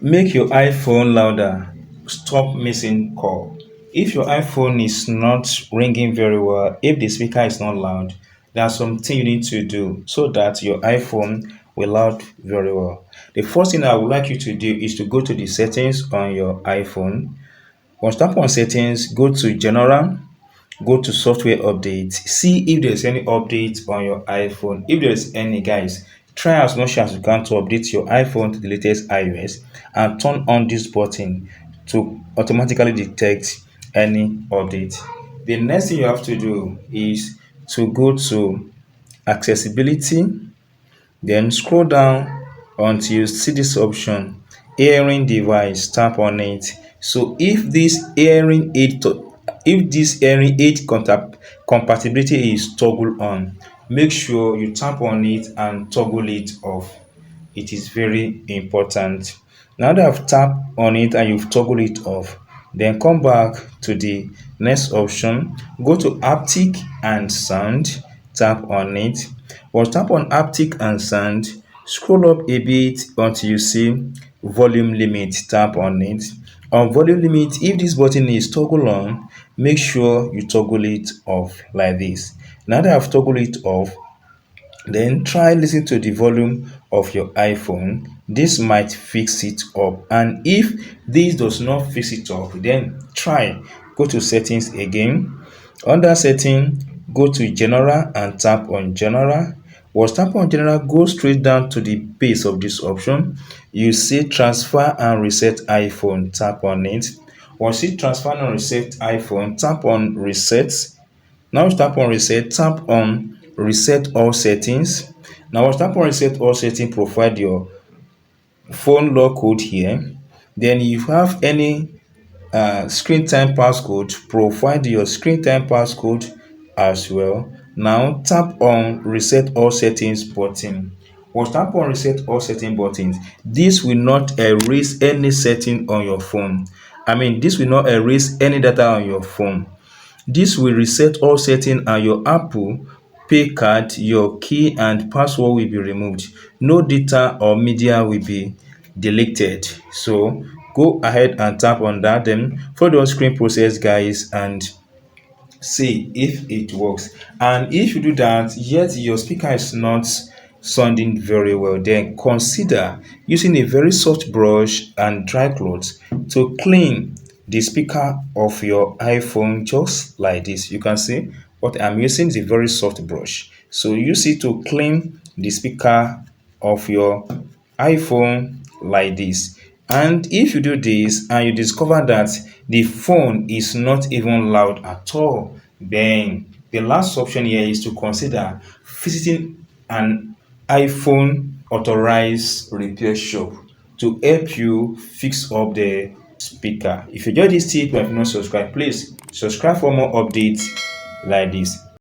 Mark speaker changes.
Speaker 1: Make your iPhone louder. Stop missing call. If your iPhone is not ringing very well, if the speaker is not loud, there's something you need to do so that your iPhone will loud very well. The first thing I would like you to do is to go to the settings on your iPhone. Once tap on settings, go to general, go to software updates, see if there's any update on your iPhone. If there's any, guys, try as much as you can to update your iPhone to the latest iOS and turn on this button to automatically detect any update. The next thing you have to do is to go to accessibility, then scroll down until you see this option, hearing device, tap on it. So if this hearing aid compatibility is toggled on, make sure you tap on it and toggle it off. It is very important. Now that I've tapped on it and you've toggled it off, then come back to the next option, go to haptic and sound, tap on it. Once tap on haptic and sound, scroll up a bit until you see volume limit, tap on it. On volume limit, if this button is toggle on, make sure you toggle it off like this. Now that I've toggled it off, then try listen to the volume of your iPhone. This might fix it up. And if this does not fix it up, then try go to settings again. Under setting, go to general and tap on general. Once tap on general, go straight down to the base of this option. You see transfer and reset iPhone, tap on it. Once you transfer and reset iPhone, tap on reset. Now tap on reset, tap on reset all settings. Now once tap on reset all settings, provide your phone lock code here. Then if you have any screen time passcode, provide your screen time passcode as well. Now tap on reset all settings button. Once tap on reset all setting buttons, this will not erase any setting on your phone. This will not erase any data on your phone. This will reset all settings and your Apple Pay card, your key and password will be removed. No data or media will be deleted. So go ahead and tap on that, then follow the screen process, guys, and see if it works. And if you do that yet your speaker is not sounding very well, then consider using a very soft brush and dry cloth to clean the speaker of your iPhone, just like this. You can see what I'm using is a very soft brush, so use it to clean the speaker of your iPhone like this. And if you do this and you discover that the phone is not even loud at all, then the last option here is to consider visiting an iPhone authorized repair shop to help you fix up the speaker. If you enjoyed this tip and if you not subscribe, please subscribe for more updates like this.